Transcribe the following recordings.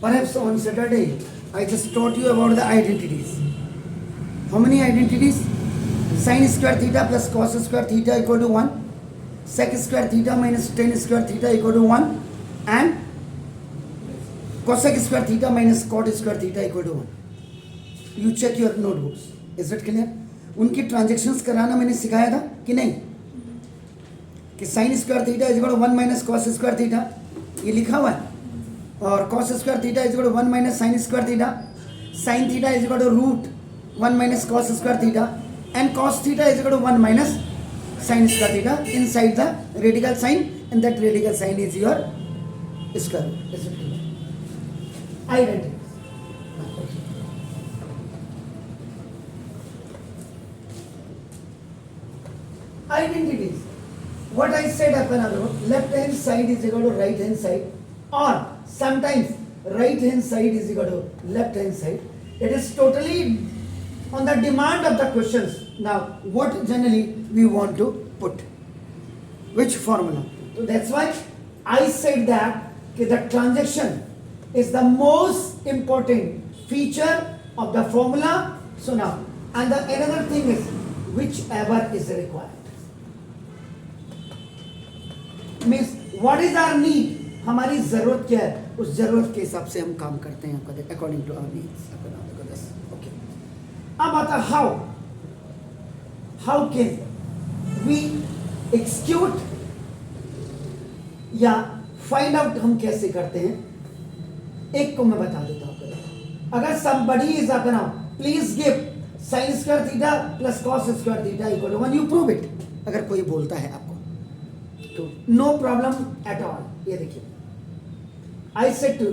Perhaps on Saturday, I just taught you about the identities. How many identities? Sin square theta plus cos square theta equal to 1. Sec square theta minus tan square theta equal to 1. And cosec square theta minus cot square theta equal to 1. You check your notebooks. Is it clear? उनकी transactions कराना मैंने सिखाया था कि नहीं? कि sine square theta is equal to 1 minus cos square theta, ये लिखा हुआ है, और cos square theta is equal to 1 minus sine square theta, sine theta is equal to root 1 minus cos square theta, and cos theta is equal to 1 minus sine square theta inside the radical sign, and that radical sign is your square root. Identity. Identities. What I said upon above, left hand side is equal to right hand side, or sometimes right hand side is equal to left hand side. It is totally on the demand of the questions. Now, what generally we want to put? Which formula? So that's why I said that the transaction is the most important feature of the formula. So now, and the another thing is whichever is required. Means what is our need? हमारी जरूरत क्या है, उस जरूरत के हिसाब से हम काम करते हैं आपका according to our needs. Okay, अब आता हाउ कैन वी एक्सक्यूट या फाइंड आउट हम कैसे करते हैं. एक को मैं बता देता हूं. अगर somebody is up now, please give sin square theta plus cos square theta equal to 1, you prove it. अगर कोई बोलता है आपको तो नो प्रॉब्लम एट ऑल. ये देखिए, I said to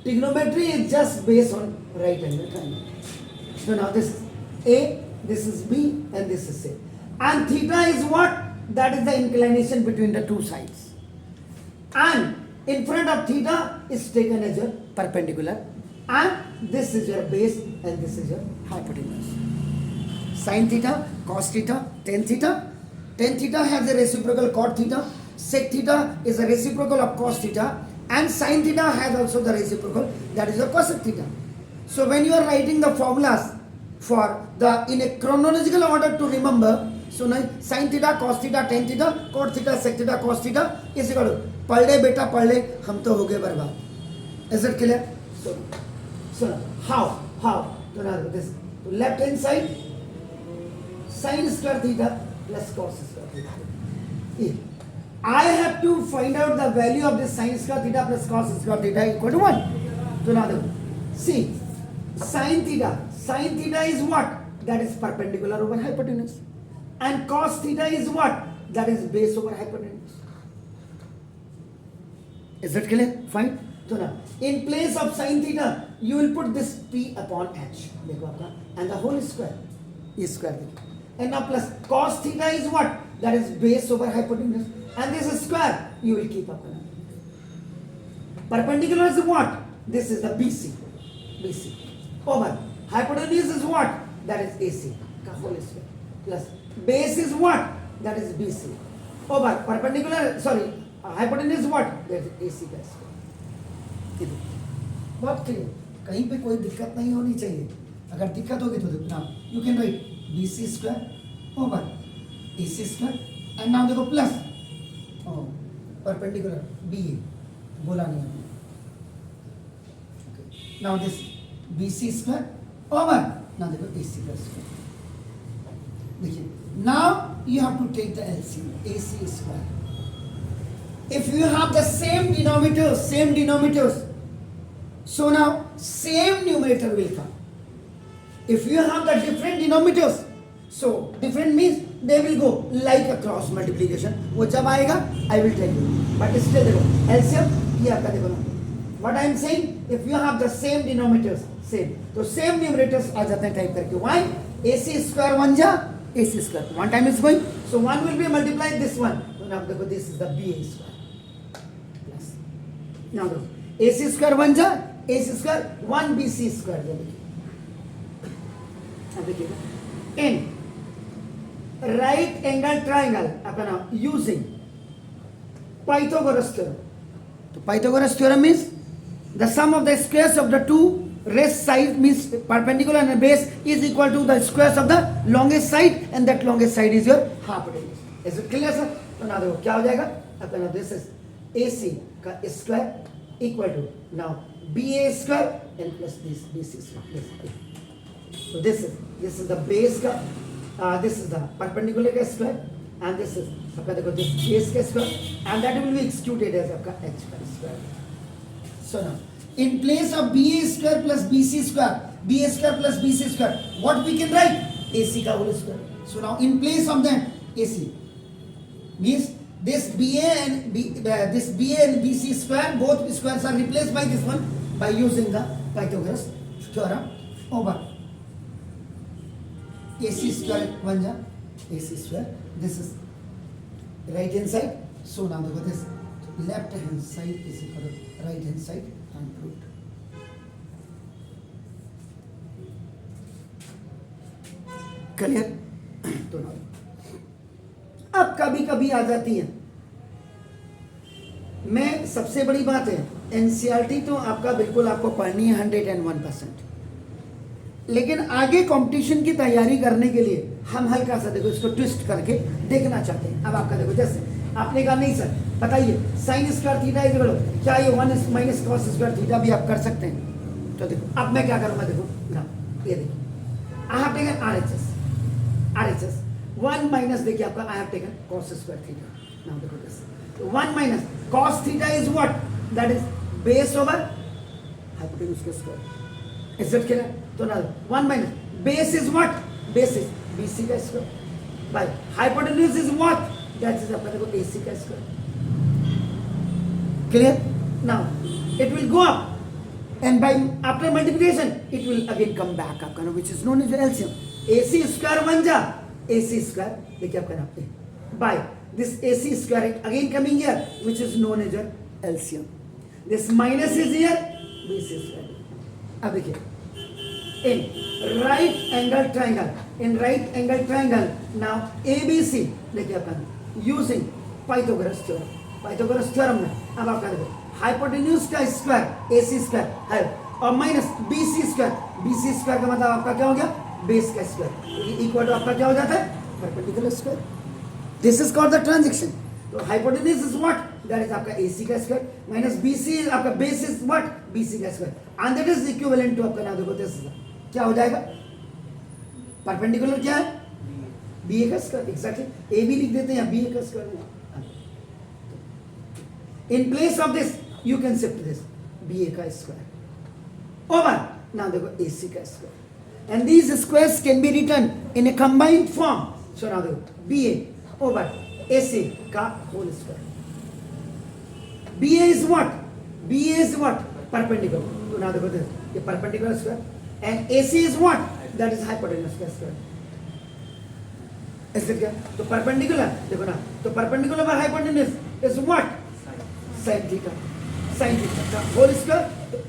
trigonometry is just based on right angle triangle. So now this is A, this is B, and this is C. And theta is what? That is the inclination between the two sides. And in front of theta is taken as your perpendicular, and this is your base, and this is your hypotenuse. Sin theta, cos theta, tan theta. Tan theta has a reciprocal cot theta. Sec theta is a reciprocal of cos theta, and sin theta has also the reciprocal, that is your cosec theta. So when you are writing the formulas for the in a chronological order to remember, so now sin theta, cos theta, tan theta, cot theta, sec theta, cos theta is equal to, पढ़ ले बेटा पढ़ ले, हम तो हो गए बर्बाद. Is it clear? So how so now this left hand side sin square theta plus cos square theta. I have to find out the value of this sin square theta plus cos square theta equal to 1. So now see, sin theta is what? That is perpendicular over hypotenuse. And cos theta is what? That is base over hypotenuse. Is that clear? Fine. So now, in place of sin theta, you will put this P upon H. And the whole square is square theta. And now plus cos theta is what? That is base over hypotenuse. And this is square, you will keep up. Perpendicular is what? This is the BC. Over. Hypotenuse is what? That is AC. Whole square. Plus base is what? That is BC. Over. Perpendicular, hypotenuse is what? That is AC का square. बहुत clear, कहीं पे कोई दिक्कत नहीं होनी चाहिए. अगर दिक्कत होगी तो देखो, you can write BC square over AC square, and now देखो plus perpendicular BA, बोला नहीं हमने. Okay. Now this BC square over, now देखो AC का square. देखिए, now you have to take the LCM, AC square. If you have the same denominators, so now same numerator will come. If you have the different denominators, so different means they will go like a cross multiplication. वो जब आएगा I will tell you. But still देखो LCM ये आपका देखो ना. What I am saying, if you have the same denominators, same, तो same numerators आ जाते हैं टाइप करके. Why? AC square 1 जा AC square. One time is going, so 1 will be multiplied this one. So now देखो this is the BA square. Plus. Now देखो AC square 1 जा AC square 1 BC square देखिए. अब देखिए in right angle triangle अपना using Pythagoras theorem. तो Pythagoras theorem means the sum of the squares of the two rest side means perpendicular and base is equal to the squares of the longest side and that longest side is your hypotenuse. Is it clear sir? तो ना देखो क्या हो जाएगा अपना this is AC का square equal to now BA square and plus this BC square. So this is the base का this is the perpendicular का square and this is आपका देखो this base का square and that will be executed as आपका H का square. So now in place of BA square plus BC square, BA square plus BC square, what we can write? AC का whole square. So now in place of that AC means this BA and BC square, both squares are replaced by this one by using the Pythagoras theorem over AC square बन जा AC square. This is right hand side. So now देखो this left hand side is equal to right hand side and proved. Clear? तो now अब कभी कभी आ जाती है मैं सबसे बड़ी बात है एनसीईआरटी तो आपका बिल्कुल आपको पढ़नी है 101%, लेकिन आगे कंपटीशन की तैयारी करने के लिए हम हल्का सा देखो इसको ट्विस्ट करके देखना चाहते हैं. अब आपका देखो जैसे आपने कहा नहीं सर बताइए sine square theta is equal to क्या ये 1 माइनस कॉस स्क्वायर थीटा भी आप कर सकते हैं. तो देखो अब मैं क्या करूंगा देखो ना ये देखो I have taken RHS 1 minus देखिए आपका I have taken cos square theta. Now देखो this 1 minus cos theta is what that is base over hypotenuse का स्क्वायर. Is it clear? तो ना 1 minus base is what base is BC का square by hypotenuse is what that is आपका देखो AC का square. Clear? Now it will go up and by after multiplication it will again come back आपका ना which is known as LCM. AC square बन जा AC square देखिए आपका ना by this AC square again coming here which is known as your LCM. This minus is here BC square. अब देखिए in right angle triangle now ABC देखिए आपका using Pythagoras theorem में अब आपका देखो हाइपोटेन्यूज का स्क्वायर AC स्क्वायर है और माइनस BC स्क्वायर का मतलब आपका क्या हो गया बेस का स्क्वायर इक्वल टू आपका क्या हो जाता है perpendicular square. This is called the transaction. तो hypotenuse is what that is आपका AC का स्क्वायर माइनस BC इज आपका बेस इज व्हाट BC का square and that is equivalent to आपका ना देखो दिस क्या हो जाएगा परपेंडिकुलर क्या है BA का स्क्वायर. एग्जैक्टली AB लिख देते हैं या BA का square. In place of this, you can shift this BA का square over now देखो AC का square, and these squares can be written in a combined form. So now देखो BA over AC का whole square. BA is what? BA is what? Perpendicular. So now देखो this ये perpendicular square and AC is what? That is hypotenuse का square. ऐसे क्या? तो perpendicular देखो ना तो perpendicular by hypotenuse is what? Sin theta का whole square.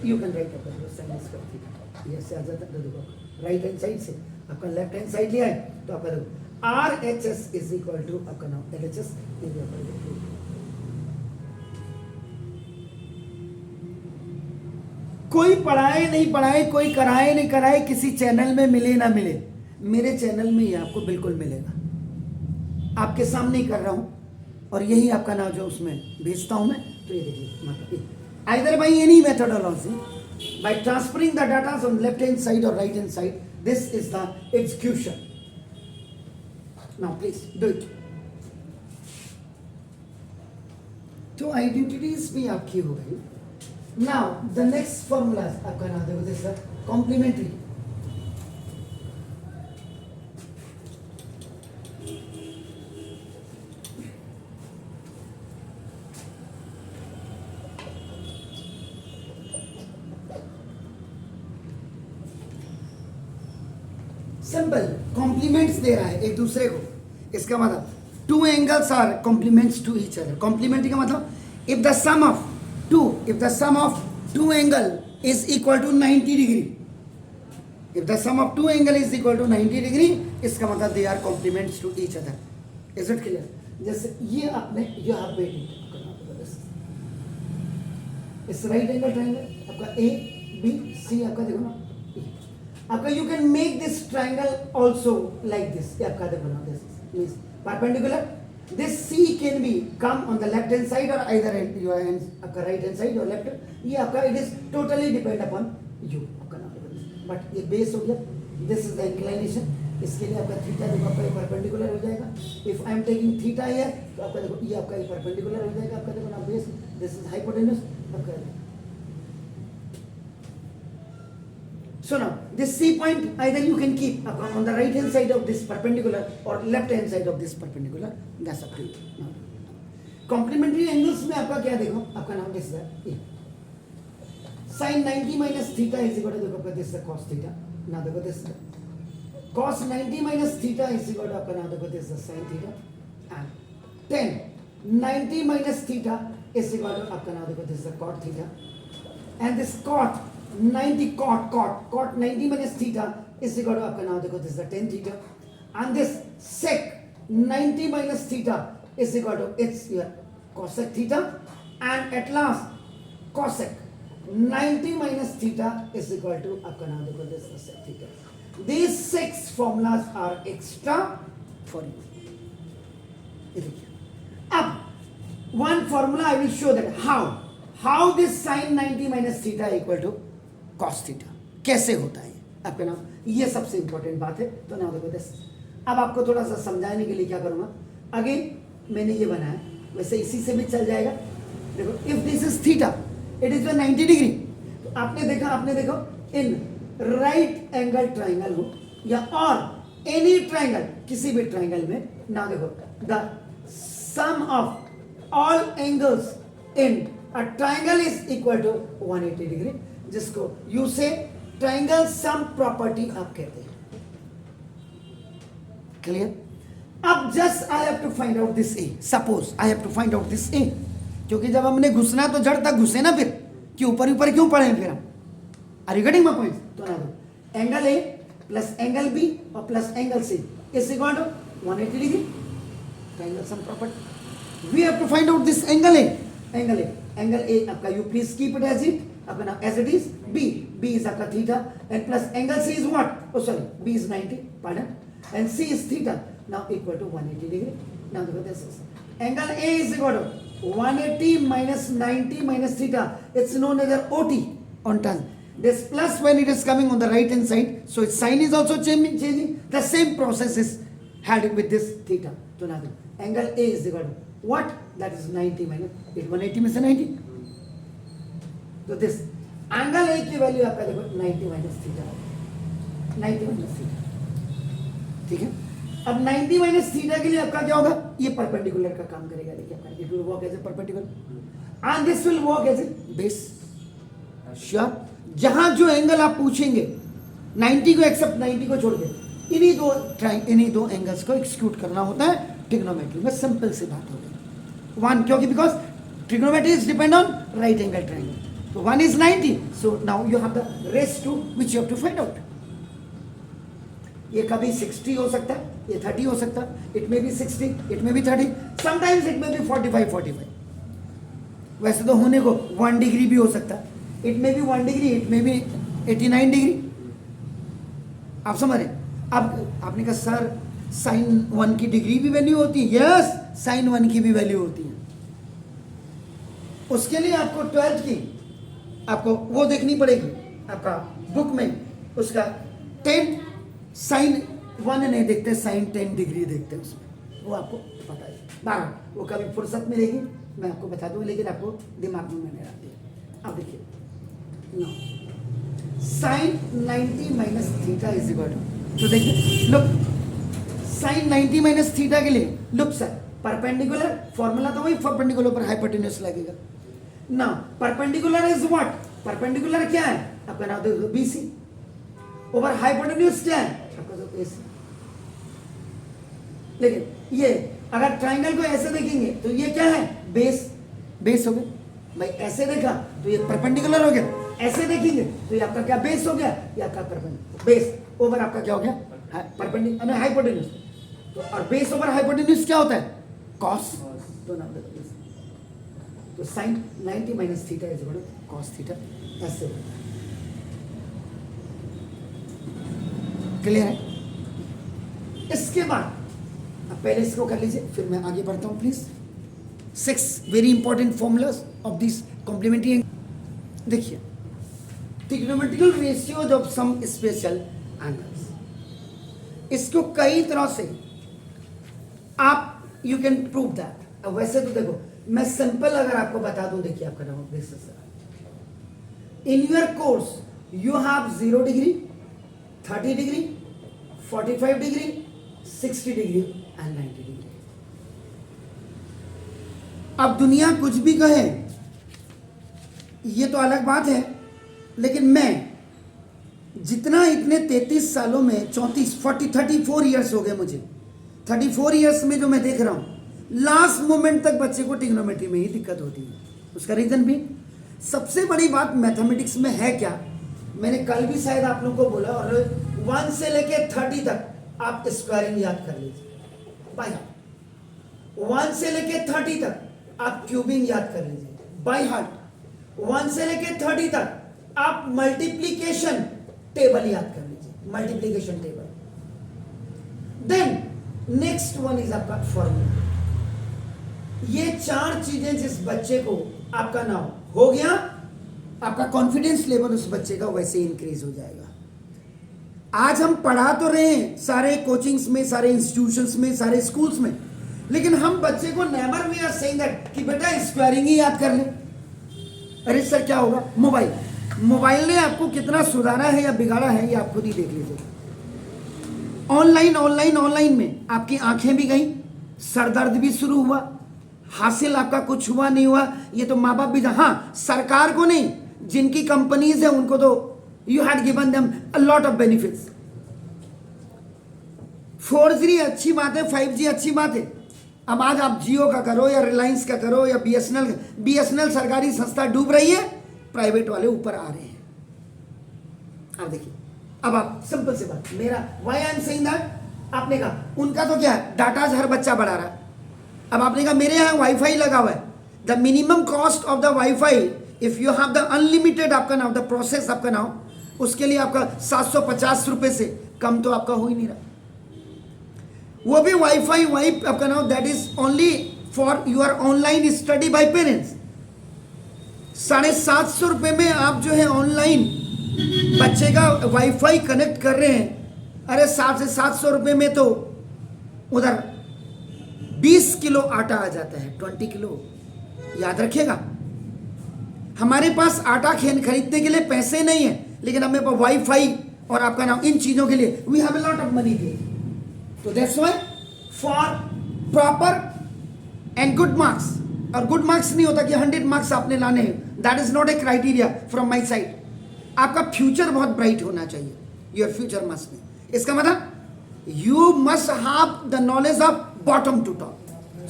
You can write अपना sin स्क्वायर थीटा. ये से आ जाता है देखो राइट हैंड साइड से आपका लेफ्ट हैंड साइड लिया है तो आपका देखो RHS इज इक्वल टू आपका now LHS is equal to. कोई पढ़ाए नहीं पढ़ाए कोई कराए नहीं कराए किसी चैनल में मिले ना मिले मेरे चैनल में ये आपको बिल्कुल मिलेगा. आपके सामने ही कर रहा हूं और यही आपका नाम जो उसमें भेजता हूं मैं. तो ये देखिए मतलब either by any methodology by transferring the data from left hand side or right hand side, this is the execution. Now please do it. तो आइडेंटिटीज भी आपकी हो गई. Now the next formula आपका नाम देखो दिस है कॉम्प्लीमेंट्री. सिंपल कॉम्प्लीमेंट्स दे रहा है एक दूसरे को. इसका मतलब two angles are complements to each other. Complementary का मतलब if the sum of two angle is equal to 90 degree. If the sum of two angle is equal to 90 degree इसका मतलब they are complements to each other. Is it clear? जैसे ये आपने यहां पे इस राइट एंगल ट्राइंगल आपका A B C आपका देखो ना E. आपका you can make this triangle also like this, आपका देखो ना this means perpendicular. This C can be come on the left hand side और आइदर योर हैंड आपका राइट हैंड साइड और लेफ्ट. ये आपका it is totally depend upon you आपका नाम. बट ये बेस हो गया. This is the inclination. इसके लिए आपका थीटा देखो आपका परपेंडिकुलर हो जाएगा. If I am taking theta here तो आपका देखो ये आपका परपेंडिकुलर हो जाएगा. आपका देखो ना बेस. दिस इज हाइपोटेन्यूस आपका. So now this C point either you can keep on the right hand side of this perpendicular or left hand side of this perpendicular. That's up to you. Now, complementary angles में आपका क्या देखो आपका नाम this है sin 90 minus theta is equal to देखो आपका this है cos theta. ना देखो दिस है cos 90 minus theta is equal to आपका नाम देखो दिस है sin theta. And 10 90 minus theta is equal to आपका नाम देखो दिस है cot theta. And this cot 90 cot 90 minus theta is equal to आपका नाम देखो this is the tan theta. And this sec 90 minus theta is equal to it's your cosec theta. And at last cosec 90 minus theta is equal to आपका नाम देखो this is sec theta. These 6 formulas are extra for you. ये देखिए अब one formula I will show that how this sin 90 minus theta equal to cos theta कैसे होता है आपका नाम. ये सबसे इंपॉर्टेंट बात है. तो ना देखो दिस. अब आपको थोड़ा सा समझाने के लिए क्या करूंगा. अगेन मैंने ये बनाया वैसे इसी से भी चल जाएगा. देखो if this is theta it is 90 degree. तो आपने देखो इन राइट एंगल ट्राइंगल हो या और एनी ट्राइंगल किसी भी ट्राइंगल में ना देखो the sum of all angles in a triangle is equal to 180 degree, जिसको you say triangle sum property आप कहते हैं. क्लियर. अब just I have to find out this A. Suppose I have to find out this A, क्योंकि जब हमने घुसना तो जड़ तक घुसे ना, फिर कि ऊपर क्यों पढ़े फिर हम. Are you getting my point. तो ना दो angle A plus angle B और plus angle C is equal to 180 degree. Triangle sum property. We have to find out this angle A. Angle A आपका you please keep it as it अपना as it is. B is आपका theta and plus angle C is what? Oh sorry, B is 90, pardon, and C is theta. Now equal to 180 degree. Now look at this. Angle A is equal to 180 minus 90 minus theta. It's known as OT on tan. This plus when it is coming on the right hand side, so its sign is also changing. The same process is had with this theta. So now angle A is equal to what? That is 90 minus 180 में से 90. तो this angle ए की value आपका देखो 90 minus theta. 90 minus theta. ठीक है. अब 90 minus theta के लिए आपका क्या होगा. ये परपेंडिकुलर का काम करेगा. देखिए आपका it will work as a perpendicular and this will work as a base. Sure. जहां जो एंगल आप पूछेंगे 90 को एक्सेप्ट 90 को छोड़ के इन्हीं दो एंगल्स को एक्सक्यूट करना होता है ट्रिग्नोमेट्री में. सिंपल सी बात हो गई. वन क्योंकि because trigonometry is depend on right angle triangle. So 1 is 90. So now you have the rest 2 which you have to find out. ये कभी 60 हो सकता है, ये 30 हो सकता है. It may be 60, it may be 30. Sometimes it may be 45. वैसे तो होने को 1 डिग्री भी हो सकता है. It may be 1 degree, it may be 89 degree. आप समझ रहे. अब आपने कहा सर sin 1 की डिग्री भी वैल्यू होती है. यस, sin 1 की भी वैल्यू होती है. उसके लिए आपको 12th की आपको वो देखनी पड़ेगी आपका बुक में. उसका 10 साइन 1 नहीं देखते, साइन 10 डिग्री देखते हैं उसमें. वो आपको पता है. बारह वो कभी फुर्सत मिलेगी मैं आपको बता दूँ, लेकिन आपको दिमाग में मैंने रख दिया. अब देखिए sine 90 minus theta is equal to. तो देखिए लुक साइन 90 माइनस थीटा के लिए लुक सर परपेंडिकुलर फॉर्मूला तो वही परपेंडिकुलर पर हाइपोटेन्यूस लगेगा ना. Perpendicular is what. परपेंडिकुलर क्या है आपका नाम देखो BC ओवर हाइपोटेन्यूस क्या है आपका तो AC. लेकिन ये अगर ट्राइंगल को ऐसे देखेंगे तो ये क्या है बेस हो गया भाई. ऐसे देखा तो ये परपेंडिकुलर हो गया. ऐसे देखेंगे तो ये आपका क्या बेस हो गया. ये आपका परपेंडिकुलर बेस ओवर आपका क्या हो गया परपेंडिकुलर हाइपोटेन्यूस. तो और बेस ओवर हाइपोटेन्यूस क्या होता है कॉस. तो नाम देखो तो sine 90 minus theta is equal to cos theta, ऐसे होता है। क्लियर है? इसके बाद अब पहले इसको कर लीजिए, फिर मैं आगे बढ़ता हूं please. 6 very important formulas of this complementary. देखिए, trigonometrical ratios of some special angles, इसको कई तरह से आप यू कैन प्रूव दैट। अब वैसे तो देखो, मैं सिंपल अगर आपको बता दूं, देखिए आपका नाम in your course you have 0 degree, 30 degree, 45 degree, 60 degree and 90 degree. अब दुनिया कुछ भी कहे, ये तो अलग बात है, लेकिन मैं जितना इतने 33 सालों में 34 ईयर्स हो गए मुझे, 34 ईयर्स में जो मैं देख रहा हूं, लास्ट मोमेंट तक बच्चे को ट्रिग्नोमेट्री में ही दिक्कत होती है। उसका रीजन भी, सबसे बड़ी बात मैथमेटिक्स में है क्या, मैंने कल भी शायद आप लोगों को बोला, और 1 से लेके 30 तक आप स्क्वायरिंग याद कर लीजिए बाय हार्ट। 1 से लेके 30 तक आप क्यूबिंग याद कर लीजिए बाय हार्ट। 1 से लेके 30 तक आप मल्टीप्लीकेशन टेबल याद कर लीजिए, multiplication table. Then next one is आपका फॉर्मूला। ये 4 चीजें जिस बच्चे को आपका नाम हो गया, आपका कॉन्फिडेंस लेवल उस बच्चे का वैसे इंक्रीज हो जाएगा। आज हम पढ़ा तो रहे हैं सारे कोचिंग्स में, सारे इंस्टीट्यूशंस में, सारे स्कूल्स में, लेकिन हम बच्चे को never we are saying that कि बेटा स्क्वायरिंग ही याद कर ले। अरे सर क्या होगा? मोबाइल ने आपको कितना सुधारा है या बिगाड़ा है, ये आप खुद ही देख लीजिए। ऑनलाइन में आपकी आंखें भी गई, सर दर्द भी शुरू हुआ, हासिल आपका कुछ हुआ नहीं हुआ, ये तो माँ बाप भी, हाँ सरकार को नहीं, जिनकी कंपनीज है उनको तो you had given them a lot of benefits. 4G अच्छी बात है, 5G अच्छी बात है। अब आज आप जियो का करो या रिलायंस का करो या बीएसएनएल सरकारी संस्था डूब रही है, प्राइवेट वाले ऊपर आ रहे हैं। अब देखिए, अब आप सिंपल सी बात, मेरा why I am saying that, आपने कहा उनका तो क्या है, डाटा हर बच्चा बढ़ा रहा है। अब आपने कहा मेरे यहाँ वाईफाई लगा हुआ है, the minimum cost of the wifi if you have the unlimited आपका नाम, द प्रोसेस आपका नाम, उसके लिए आपका 750 रुपए से कम तो आपका हो ही नहीं रहा। वो भी वाईफाई आपका नाम, that is only for your online study by parents. 750 रुपए में आप जो है ऑनलाइन बच्चे का वाईफाई कनेक्ट कर रहे हैं। अरे 700 से 700 रुपए में तो उधर 20 किलो आटा आ जाता है, 20 किलो। याद रखिएगा, हमारे पास आटा खरीदने के लिए पैसे नहीं है, लेकिन हमें वाईफाई और आपका नाम इन चीजों के लिए we have a lot of money दे। तो that's why for proper and good marks, और गुड मार्क्स नहीं होता कि 100 मार्क्स आपने लाने हैं, that is not a criteria from my side. आपका फ्यूचर बहुत ब्राइट होना चाहिए, योर फ्यूचर मस्ट बी, इसका मतलब you must have the knowledge of bottom to top,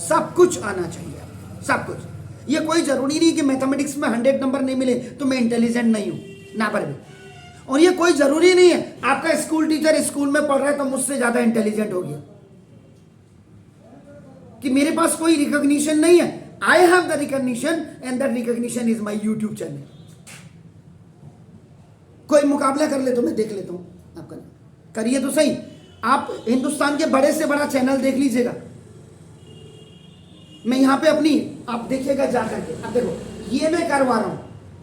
सब कुछ आना चाहिए, सब कुछ। ये कोई जरूरी नहीं कि मैथमेटिक्स में 100 नंबर नहीं मिले तो मैं इंटेलिजेंट नहीं हूं, ना पर भी। और ये कोई जरूरी नहीं है आपका स्कूल टीचर स्कूल में पढ़ रहा है तो मुझसे ज्यादा इंटेलिजेंट हो गया, कि मेरे पास कोई रिकॉग्निशन नहीं है। I have the recognition and that recognition is my YouTube channel. कोई मुकाबला कर ले तो मैं देख लेता हूं, आपका करिए तो सही। आप हिंदुस्तान के बड़े से बड़ा चैनल देख लीजिएगा, मैं यहां पे अपनी, आप देखिएगा जाकर के। अब देखो ये मैं करवा रहा हूं,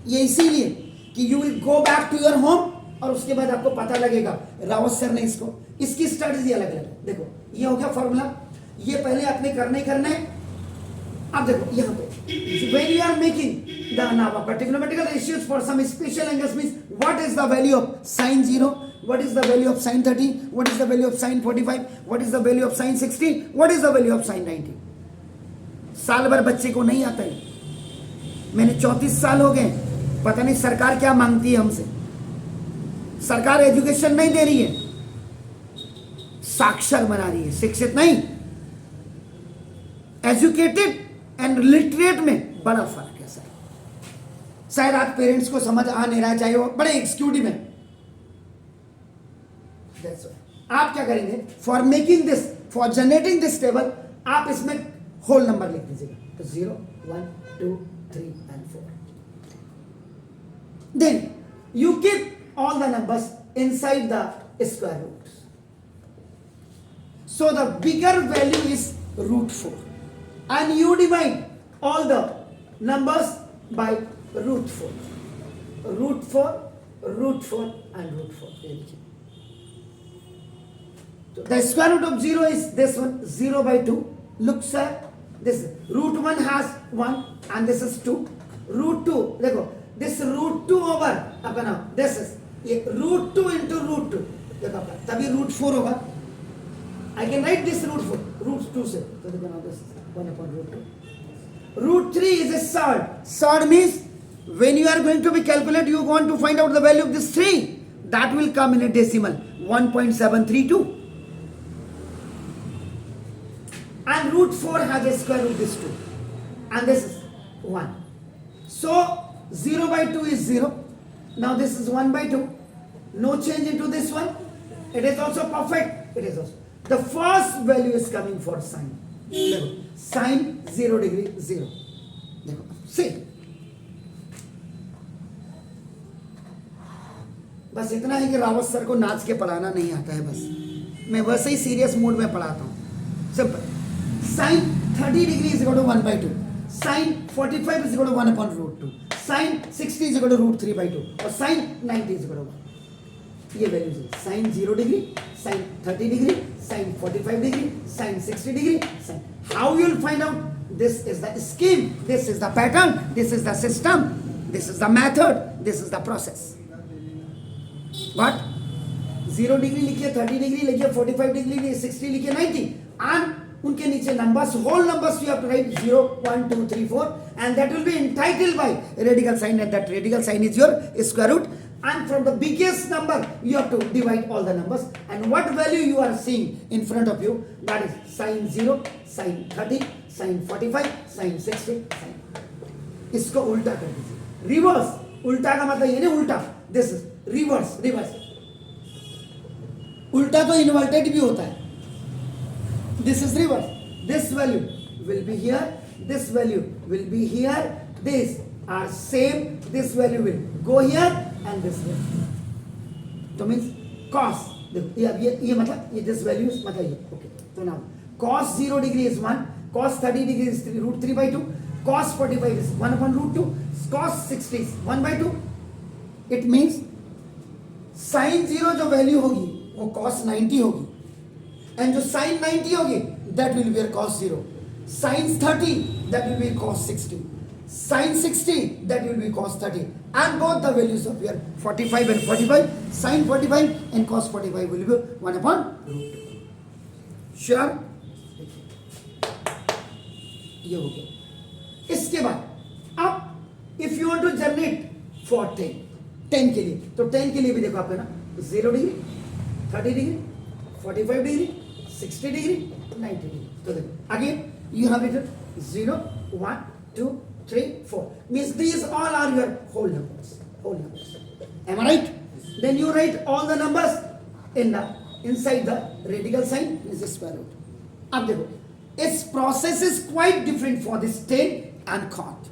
ये इसीलिए कि you will go back to your home, और उसके बाद आपको पता लगेगा रावत सर ने इसकी स्ट्रेटजी अलग अलग। देखो ये हो गया फॉर्मूला, ये पहले आपने करना है। अब देखो यहाँ पे when you are making the now trigonometrical ratios for some special angles means what is the value of sin 0, what is the value of sin 30, what is the value of sin 45, what is the value of sin 60, what is the value of sin 90। साल भर बच्चे को नहीं आता है, मैंने 34 साल हो गए, पता नहीं सरकार क्या मांगती है हमसे। सरकार एजुकेशन नहीं दे रही है, साक्षर बना रही है, शिक्षित नहीं। एजुकेटेड एंड लिटरेट में बड़ा फर्क है सर। शायद आप पेरेंट्स को समझ आ नहीं रहा, चाहे वो बड़े एग्जीक्यूटिव हैं। आप क्या करेंगे, for making this, for generating this table, आप इसमें होल नंबर लिख दीजिएगा। तो 0 1 2 3 and 4. Then you keep all the numbers inside the square roots. So the bigger value is root 4, and you divide all the numbers by root 4. Root 4, root 4 and root 4. So the square root of 0 is this one, 0 by 2. Look sir, this root 1 has 1 and this is 2. Root 2, देखो this root 2 over आपका नाम this is ये root 2 into root 2 देखो आपका तभी root 4 होगा. I can write this root 4 root 2 से तो देखो ना this 1 upon root 2. Root 3 is a surd. Surd means when you are going to be calculate, you want to find out the value of this 3, that will come in a decimal 1.732. And root 4 has a square root this 2 and this is 1. So 0 by 2 is 0. Now this is 1 by 2. No change into this one. It is also perfect. It is also. The first value is coming for sine. Sine 0 degree 0. See. बस इतना है कि Rawat sir को नाच के पढ़ाना नहीं आता है. बस मैं वैसे ही सीरियस मूड में पढ़ाता हूँ. Simple. Sin 30 degree is equal to 1 by 2. Sin 45 is equal to 1 upon root 2. Sin 60 is equal to root 3 by 2. और sin 90 is equal to 1. ये वैल्यूज है. Sin 0 degree, sin 30 degree, sin 45 degree, sin 60 degree. Sin. How you will find out? This is the scheme. This is the pattern. This is the system. This is the method. This is the process. What? 0 degree लिखिए, 30 degree लिखिए, 45 degree लिखिए, 60 लिखिए, 90 and उनके नीचे numbers, whole numbers you have to write 0, 1, 2, 3, 4 and that will be entitled by radical sign, and that radical sign is your square root, and from the biggest number you have to divide all the numbers, and what value you are seeing in front of you, that is sin 0, sin 30, sin 45, sin 60, sin. इसको उल्टा कर दीजिए. Reverse. उल्टा का मतलब ये नहीं उल्टा. This is reverse. रिवर्स. उल्टा तो इन्वर्टेड भी होता है. This is reverse. This value will be here. This value will be here. These are same. This value will go here and this will. तो means cos. देखो ये मतलब ये this value is मतलब ये. Okay. तो now cos 0 degree is 1. Cos 30 degree is root 3 by 2. Cos 45 is 1 upon root 2. Cos 60 is 1 by 2. It means sin 0 जो value होगी वो cos 90 होगी. And जो sin 90 होगी that will be cos 0. Sin 30 that will be cos 60. Sin 60 that will be cos 30. And both the values of here 45 and 45. Sin 45 and cos 45 will be 1 upon root 2. Sure? ये हो गया. इसके बाद अब if you want to generate for 10 के लिए तो 10 के लिए भी देखो आपका ना 0 degree, 30 degree, 45 degree, 60 degree, 90 degree. So then, again, you have written 0, 1, 2, 3, 4. Means these all are your whole numbers. Whole numbers. Am I right? Then you write all the numbers inside the radical sign is the square root. अब देखो, its process is quite different for this 10 and cot.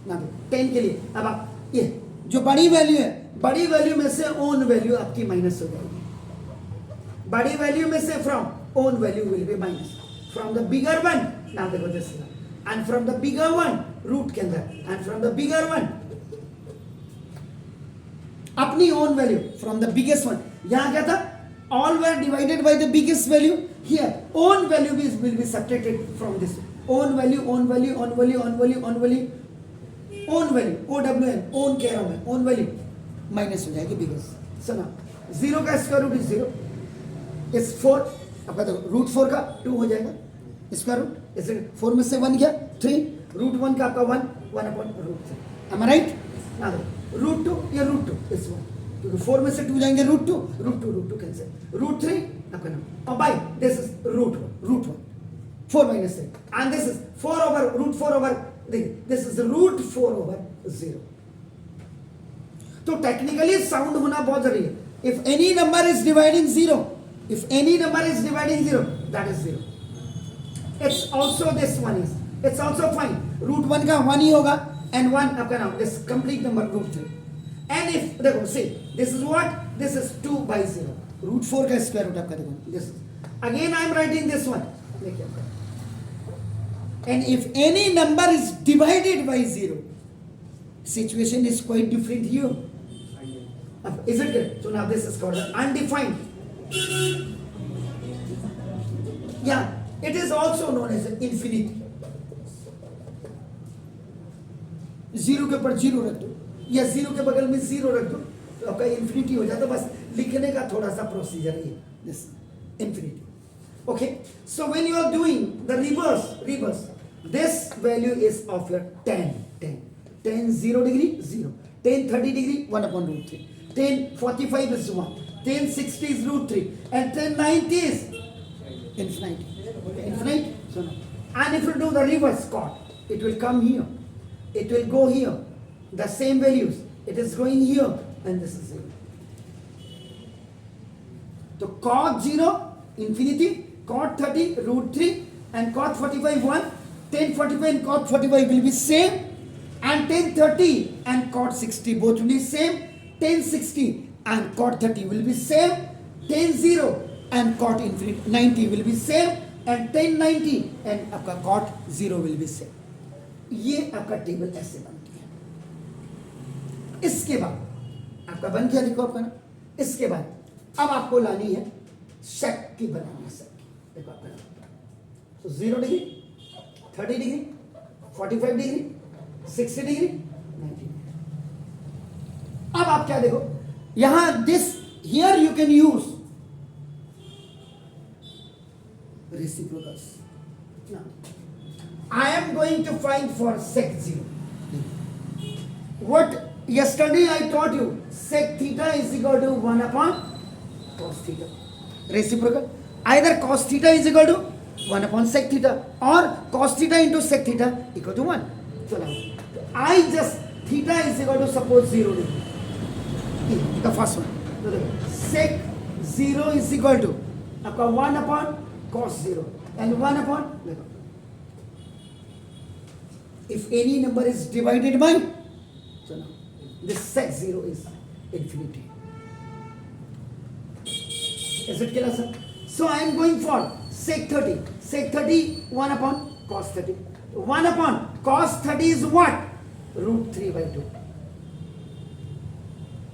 now 10 के लिए अब आप ये जो बड़ी value है, बड़ी वैल्यू में से ओन वैल्यू आपकी माइनस हो जाएगी. बड़ी वैल्यू में से from own value will be minus from the bigger one. Now देखो this and from the bigger one root के अंदर and from the bigger one अपनी own value from the biggest one. यहाँ क्या था? All were divided by the biggest value. Here own value will be subtracted from this. Own value, own value, own value, own value, own value, own value. OWN own कह रहा हूँ मैं. Own value minus हो जाएगी biggest. So now 0 का square root is 0. It's 4. आपका तो root 4 का 2 हो जाएगा स्क्वायर रूट. इसे 4 में से 1 गया 3. रूट 1 का आपका 1 अपॉन रूट 3. एम आई राइट? ना रूट 2 या रूट 2 इस 1 क्योंकि 4 में से 2 जाएंगे रूट 2 कैंसिल. रूट 3 आपका नाम और by this is root 1 4 minus 3 and this is 4 over root 4 over this is root 4 over 0. तो टेक्निकली साउंड होना बहुत जरूरी है. If any number is dividing 0, if any number is dividing 0, that is 0. It's also this one is. It's also fine. Root 1 का 1 ही होगा. and 1 आपका नाम this complete number root 3 and if देखो see this is what this is 2 by 0 root 4 का square root आपका देखो this again I am writing this one देखिए आपका and if any number is divided by 0 situation is quite different here. Is it correct? So now this is called undefined. Yeah, it is also known as infinity. 0 के ऊपर 0 रख दो या 0 के बगल में 0 रख दो तो आपका infinity हो जाता है. बस लिखने का थोड़ा सा प्रोसीजर है this infinity. Okay, so when you are doing the reverse, this value is of your 10 0 degree 0, 10 30 degree 1 upon root 3, 10 45 is 1, 10 60 is root 3, and 10 90 is infinite. So now, and if you do the reverse cot, it will come here, it will go here, the same values, it is going here, and this is 0. So cot 0 infinity, cot 30 root 3, and cot 45 1, 10 45 and cot 45 will be same, and 10 30 and cot 60 both will be same, 10 60 and cot 30 will be same, 10 0 and cot infinity 90 will be same, and 10 90 and आपका cot 0 will be same. ये आपका table ऐसे बनती है. इसके बाद आपका बन गया देखो आपका ना. इसके बाद अब आपको लानी है सेक की बनानी है सेक की. देखो आपका तो 0 degree 30 degree 45 degree 60 degree 90 degree. अब आप क्या देखो यहां this here you can use reciprocals. Now I am going to find for sec 0. What yesterday I taught you, sec theta is equal to 1 upon cos theta. Reciprocal. Either cos theta is equal to 1 upon sec theta or cos theta into sec theta equal to 1. So now I just theta is equal to suppose 0 degree. The first one. So sec 0 is equal to आपका 1 upon cos 0 and 1 upon if any number is divided by, so now this sec 0 is infinity. Is it clear, sir? So I am going for sec 30. Sec 30 1 upon cos 30. 1 upon cos 30 is what? Root 3 by 2.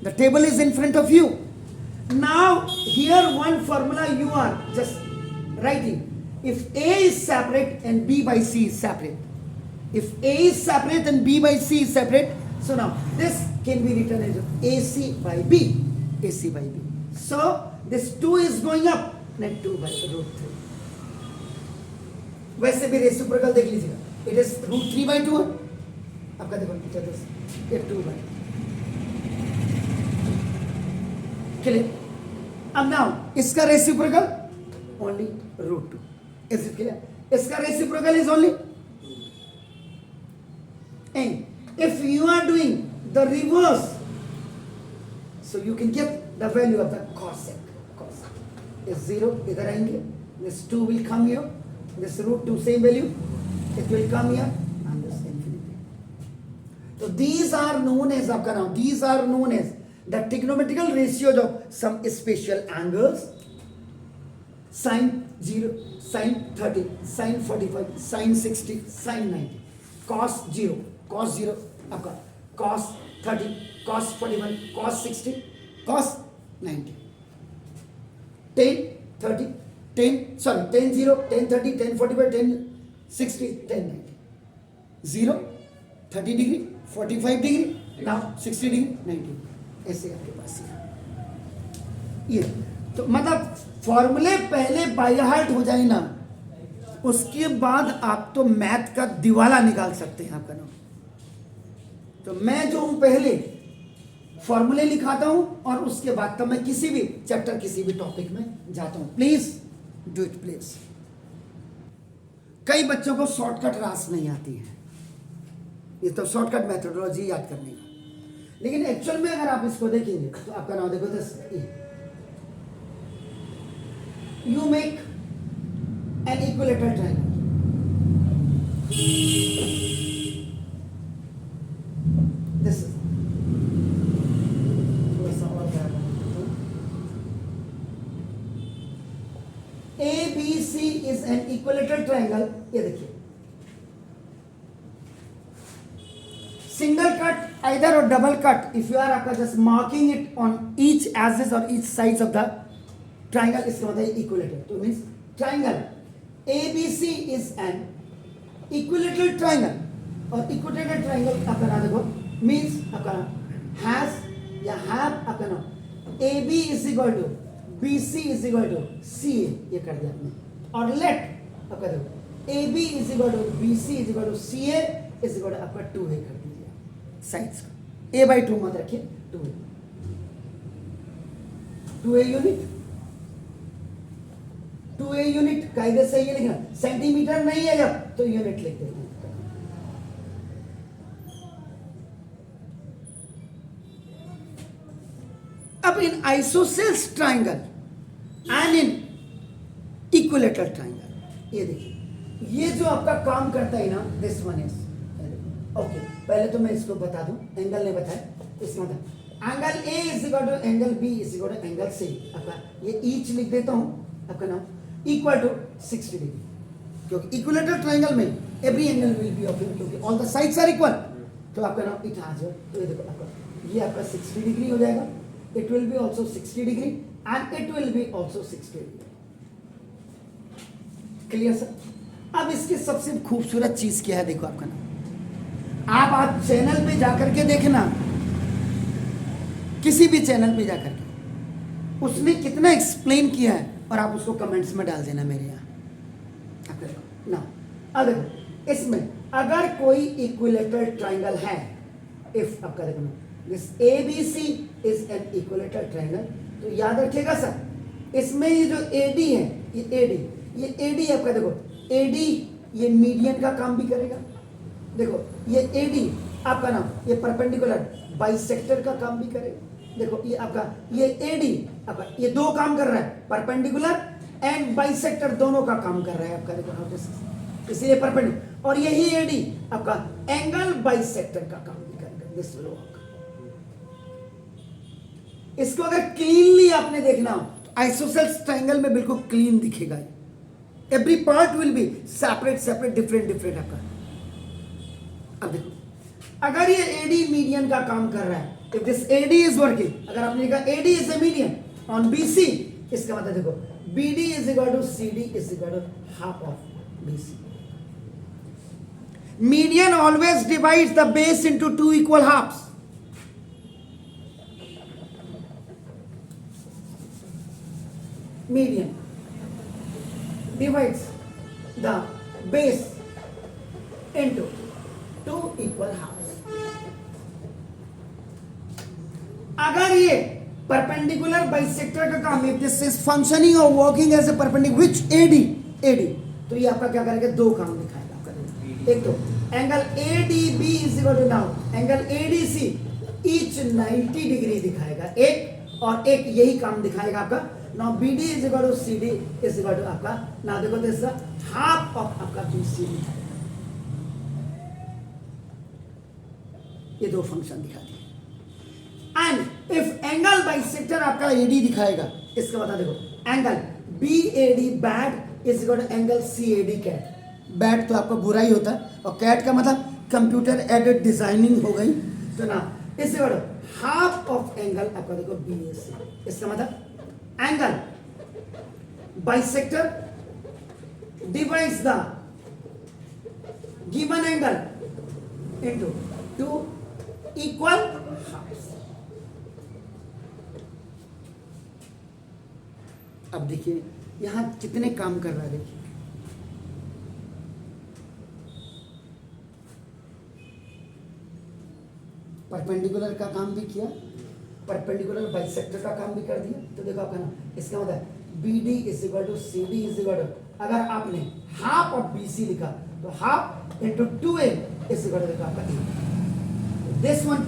The table is in front of you. Now here one formula you are just writing. If A is separate and B by C is separate. If A is separate and B by C is separate, so now this can be written as AC by B. AC by B. So this 2 is going up and 2 by root 3. वैसे भी reciprocal देख लीजिएगा. It is root 3 by 2. आपका देखो ये 2 by. Clear? अब now इसका reciprocal only root 2. Is it clear? इसका reciprocal is only. And if you are doing the reverse, so you can get the value of the cosec. Cosec is 0. इधर आएंगे. This 2 will come here. This root 2 same value. It will come here and this infinity. So these are known as आपका नाम. These are known as the trigonometrical ratios of some special angles. Sin 0, sin 30, sin 45, sin 60, sin 90. Cos 0, cos 0, आपका cos 30, cos 41, cos 60, cos 90. 10, 30, 10, sorry, 10, 0, 10, 30, 10, 45, 10, 60, 10, 90. 0, 30 degree, 45 degree, now 60 degree, 90. ऐसे आपके पास ये तो मतलब फॉर्मूले पहले बाय हार्ट हो जाए ना, उसके बाद आप तो मैथ का दिवाला निकाल सकते हैं आपका नाम. तो मैं जो हूं पहले फॉर्मूले लिखाता हूं और उसके बाद तब मैं किसी भी चैप्टर किसी भी टॉपिक में जाता हूं. Please do it please. कई बच्चों को शॉर्टकट रास नहीं आती है, ये तो शॉर्टकट मेथोडोलॉजी याद करने का. लेकिन एक्चुअल में अगर आप इसको देखेंगे तो आपका नाम देखो this you make an equilateral triangle. Is an equilateral triangle, ये देखिए single cut either or double cut, if you are आपका just marking it on each axis or each sides of the triangle, इसका मतलब है equilateral. तो means triangle ABC is an equilateral triangle, और equilateral triangle आपका नाम देखो means आपका has या have आपका नाम AB is equal to BC is equal to CA, ये कर दिया आपने, और let आपका देखो AB is equal to BC is equal to CA is equal to आपका 2A कर दीजिए साइड्स का, A/2 मत रखिए, 2A यूनिट, 2A यूनिट कायदे से ये लिखना, सेंटीमीटर नहीं है जब तो यूनिट लिख देते हैं. अब in isosceles triangle and in equilateral triangle, ये देखिए ये जो आपका काम करता है ना, दिस वन इज ओके. पहले तो मैं इसको बता दूं, एंगल ने बताया, इसका मतलब angle A is equal to angle B is equal to angle C, आपका ये ईच लिख देता हूं आपका नाम, इक्वल टू 60 डिग्री, क्योंकि इक्विलेटरल ट्राइंगल में every angle will be of, क्योंकि all the sides are equal, तो आपका नाम इट हैज, तो ये देखो आपका ये आपका 60 डिग्री हो जाएगा, it will be also 60 degree and it will be also 60 degree. Clear sir? अब इसकी सबसे खूबसूरत चीज क्या है, देखो आपका नाम, आप चैनल पे जाकर के देखना, किसी भी चैनल पे जाकर के उसने कितना एक्सप्लेन किया है, और आप उसको कमेंट्स में डाल देना मेरे यहाँ ना. अब देखो इसमें अगर कोई इक्विलेटरल ट्राइंगल है, इफ आपका देखो this ABC is an equilateral triangle, तो याद रखिएगा सर, इसमें ये जो AD है, ये AD आपका देखो AD ये मीडियन का काम भी करेगा, देखो ये AD आपका नाम ये परपेंडिकुलर बाइसेक्टर का काम भी करेगा, देखो ये आपका ये AD आपका ये दो काम कर रहा है, परपेंडिकुलर एंड बाइसेक्टर दोनों का काम कर रहा है आपका, देखो इसलिए परपेंडिकुलर, और यही AD आपका एंगल बाइसेक्टर का काम भी करेगा, दिस विल वर्क. इसको अगर क्लीनली आपने देखना हो, आइसोसेल्स ट्राइंगल में बिल्कुल क्लीन दिखेगा, every part will be separate different आपका. अब देखो अगर ये AD मीडियन का काम कर रहा है, if this AD is working, अगर आपने कहा AD is a median on BC, इसका मतलब देखो BD is equal to CD is equal to half of BC. Median always divides the base into two equal halves. Median divides the base into two equal halves. अगर ये perpendicular bisector का काम, if this is functioning और working as a perpendicular which AD, तो ये आपका क्या करेगा, दो काम दिखाएगा आपका. एक तो angle ADB is equal to now angle ADC each 90 degree दिखाएगा एक, और एक यही काम दिखाएगा आपका now BD is equal to CD is equal to आपका ना देखो दिस हाफ ऑफ आपका BCD. ये दो फंक्शन दिखा दिए. एंड इफ एंगल बाइसेक्टर आपका AD दिखाएगा, इसका बता देखो angle BAD bad is equal to angle CAD cat. Bad तो आपका बुरा ही होता है, और कैट का मतलब कंप्यूटर एडेड डिजाइनिंग हो गई, तो ना इस equal to half of angle आपका देखो BAC. इसका मतलब angle bisector divides the given angle into two equal halves. अब देखिए यहां कितने काम कर रहा है, देखिए परपेंडिकुलर का काम भी किया, परपेंडिकुलर बाइसेक्टर का काम भी कर दिया, तो देखो आपका ना इसका मतलब BD is equal to CD is equal to, अगर आपने हाफ ऑफ BC लिखा तो half into 2A is equal to आपका A. This one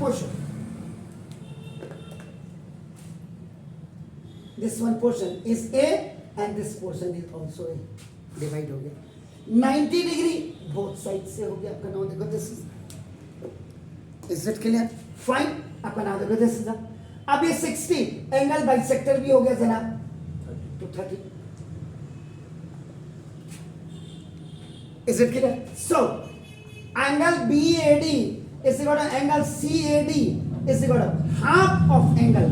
portion is A and this portion is also A. Divide हो गया 90 डिग्री बोथ साइड से हो गया आपका नाम देखो this is it clear fine. आपका नाम देखो दिस इज अब ये 60 एंगल बाइसेक्टर भी हो गया जनाब, तो 30 Is it clear? So angle BAD is equal to angle CAD is equal to half of angle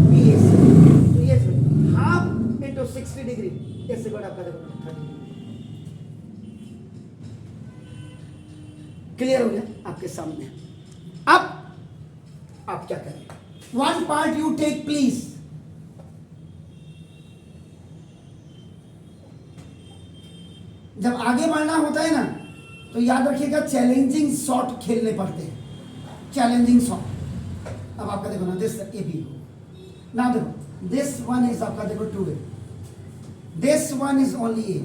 BAC. तो ये half into 60 degree is equal to आपका देखो 30 degree. क्लियर हो गया आपके सामने. अब आप क्या करें? One part you take please. जब आगे बढ़ना होता है ना तो याद रखिएगा चैलेंजिंग शॉट खेलने पड़ते हैं. Challenging shot. अब आपका देखो ना दिस ए बी ना देखो दिस वन इज आपका देखो 2A, this one is only A,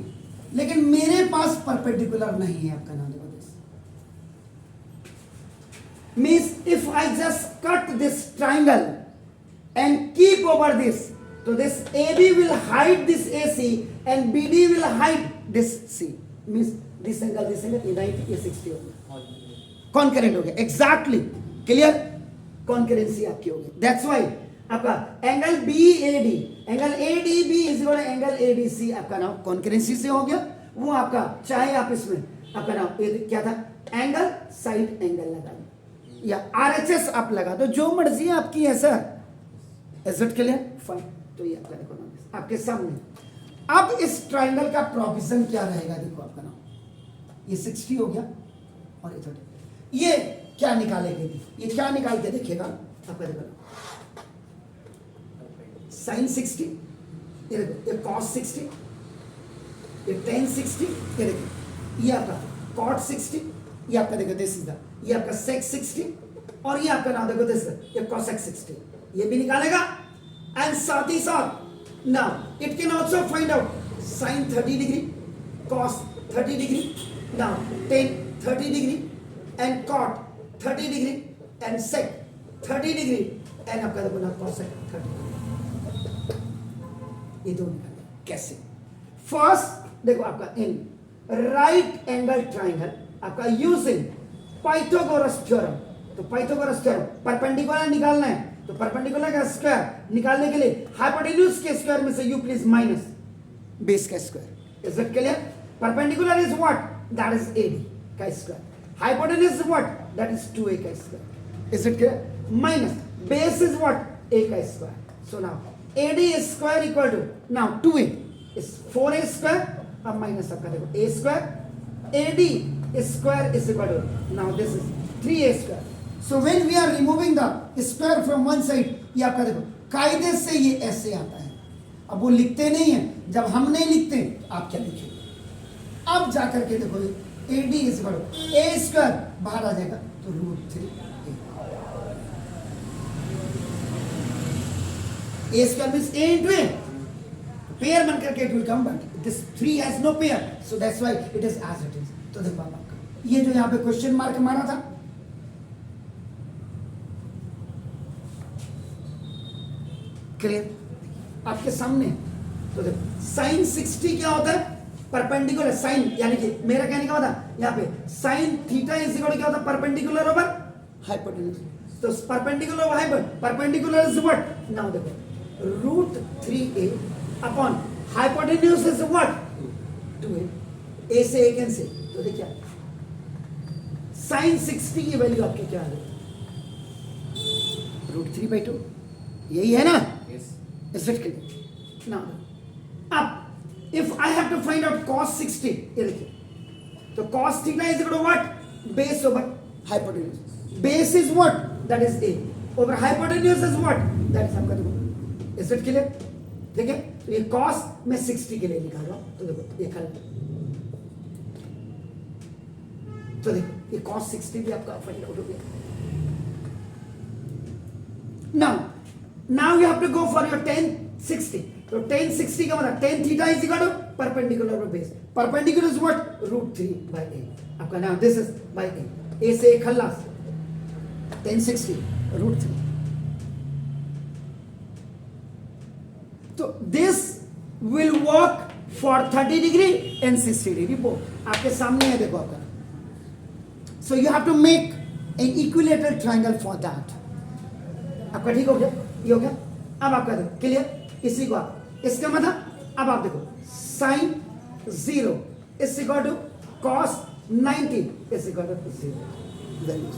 लेकिन मेरे पास परपेंडिकुलर नहीं है. आपका नाम देखो this means if I just cut this triangle and keep over this, तो this AB will hide this AC and BD will hide this C. Means this angle ये 90 ये 60 हो गया. कॉन्करेंट हो गया. Exactly clear. कॉन्करेंसी आपकी हो गई. दैट्स व्हाई आपका angle BAD angle ADB is equal to angle ADC आपका नाम कॉन्करेंसी से हो गया. वो आपका चाहे आप इसमें आपका नाम क्या था एंगल साइड एंगल लगा दो या RHS आप लगा दो, जो मर्जी आपकी है sir. Is it clear? Fine. तो ये आपका देखो आपके सामने. अब इस ट्राइंगल का प्रोविजन क्या रहेगा? देखो आपका नाम ये 60 हो गया और ये 30. ये क्या निकालेंगे? ये क्या निकाल के देखिएगा आपका देखो साइन 60, ये देखो ये कॉस 60, ये टेन 60, ये देखिए ये आपका कॉट 60, ये आपका देखो दिस इज द ये आपका सेक 60 और ये आपका नाम देखो दिस ये कॉसेक 60. ये भी निकालेगा. एंड साथ ही साथ now it can also find out sin 30 degree, cos 30 degree, now tan 30 degree and cot 30 degree and sec 30 degree and आपका देखो ना cosec 30 degree. ये दो निकालना कैसे? फर्स्ट देखो आपका इन राइट एंगल ट्राइंगल आपका यूजिंग पाइथागोरस थ्योरम. तो पाइथागोरस थ्योरम परपेंडिकुलर निकालना है तो परपेंडिकुलर का स्क्वायर निकालने के लिए हाइपोटेन्यूज के स्क्वायर में से यू प्लीज माइनस बेस का square. Is it clear? Perpendicular is what? That is AD का square. Hypotenuse is what? That is 2A का square. Is it clear? Minus base is what? A का square. So now AD square equal to now 2A is 4A square. अब minus आपका देखो A square AD square is equal to now this is 3A square. So when we are removing the square from one side, ये आपका देखो कायदे से ये ऐसे आता है. अब वो लिखते नहीं है, जब हम नहीं लिखते आप क्या लिखेंगे? अब जाकर के देखो AD is equal to A square बाहर आ जाएगा तो √3A. A square means A into A. Pair बन करके it will come, but this 3 has no pair, so that's why it is as it is. तो देखो आपका ये जो यहाँ पे क्वेश्चन मार्क मारा था क्लियर आपके सामने. तो देखो साइन 60 क्या होता है? परपेंडिकुलर साइन, यानी कि मेरा कहने का मतलब यहाँ पे साइन थीटा इज इक्वल क्या होता है? Perpendicular over hypotenuse. तो perpendicular over hypotenuse, perpendicular is what? Now देखो √3A upon hypotenuse is what? 2A. A से A कैंसिल. तो देखिए साइन 60 की वैल्यू आपकी क्या है? √3/2. यही है ना? Is it clear? Now, अब if I have to find out cos 60, ये देखिए तो cos theta is equal to what? Base over hypotenuse. Base is what? That is A. Over hypotenuse is what? That is आपका देखो. Is it clear? ठीक है? तो ये cos मैं 60 के लिए निकाल रहा हूँ. तो देखो ये खल तो देखो ये cos 60 भी आपका फाइंड आउट हो गया. Now you have to go for your tan 60. तो tan 60 का मतलब tan theta is equal to perpendicular over base. Perpendicular is what? √3/A. आपका नाम this is by A. A से एक खल्लास tan 60 √3. तो this will work for 30 degree and 60 degree both. आपके सामने है देखो आपका. So you have to make an equilateral triangle for that. आपका ठीक हो गया? ये हो गया. अब आपका देखो क्लियर. इसी को आप इसका मतलब अब आप देखो sine 0 is equal to cos 90 is equal to 0 values.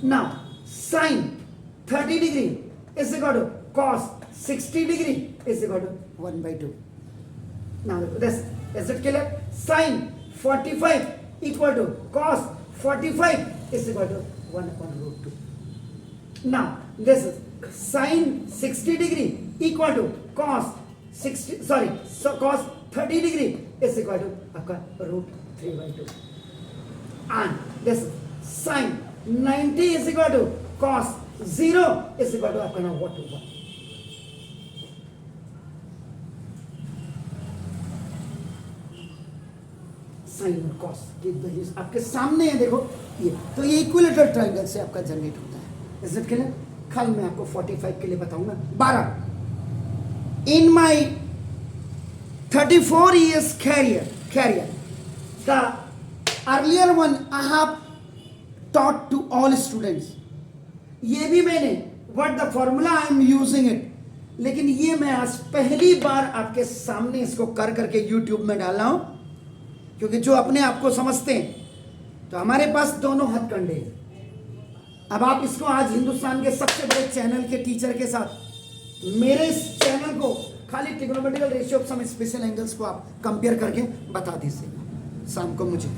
Now sin 30 degree is equal to cos 60 degree is equal to 1 by 2. Now this is it clear? Sin 45 equal to cos 45 is equal to 1 upon root 2. Now this is sin 60 degree equal to cos 30 degree is equal to आपका root 3 by 2. And this sin 90 is equal to cos 0 is equal to आपका ना what to what. Sign और cos की values आपके सामने है, देखो ये तो ये इक्विलेटरल ट्रायंगल से आपका जनरेट होता है। Is it clear? कल मैं आपको 45 के लिए बताऊंगा। 12 in my 34 years career the earlier one I have taught to all students, ये भी मैंने what the formula I am using it, लेकिन ये मैं आज पहली बार आपके सामने इसको कर करके YouTube में डाल रहा हूं, क्योंकि जो अपने आप को समझते हैं तो हमारे पास दोनों हथकंडे हैं। अब आप इसको आज हिंदुस्तान के सबसे बड़े चैनल के टीचर के साथ मेरे इस चैनल को खाली trigonometrical ratio of some special angles को आप कंपेयर करके बता दीजिएगा शाम को मुझे।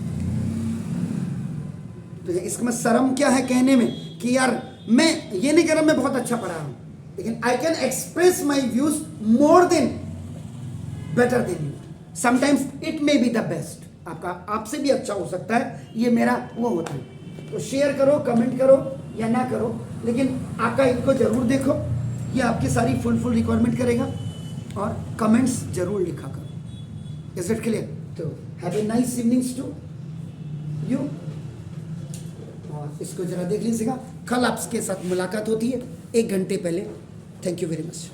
तो इसमें शर्म क्या है कहने में कि यार मैं ये नहीं कह रहा मैं बहुत अच्छा पढ़ा रहा हूं, लेकिन I can express my views more than better than you, sometimes it may be the best, आपका आपसे भी अच्छा हो सकता है, ये मेरा वो होता है। तो शेयर करो, कमेंट करो या ना करो, लेकिन आपका इनको जरूर देखो, ये आपकी सारी फुल रिक्वायरमेंट करेगा, और कमेंट्स जरूर लिखा करो। Is it clear? तो have a nice evenings to you, और इसको जरा देख लीजिएगा। कल आपके साथ मुलाकात होती है 1 घंटे पहले। Thank you very much.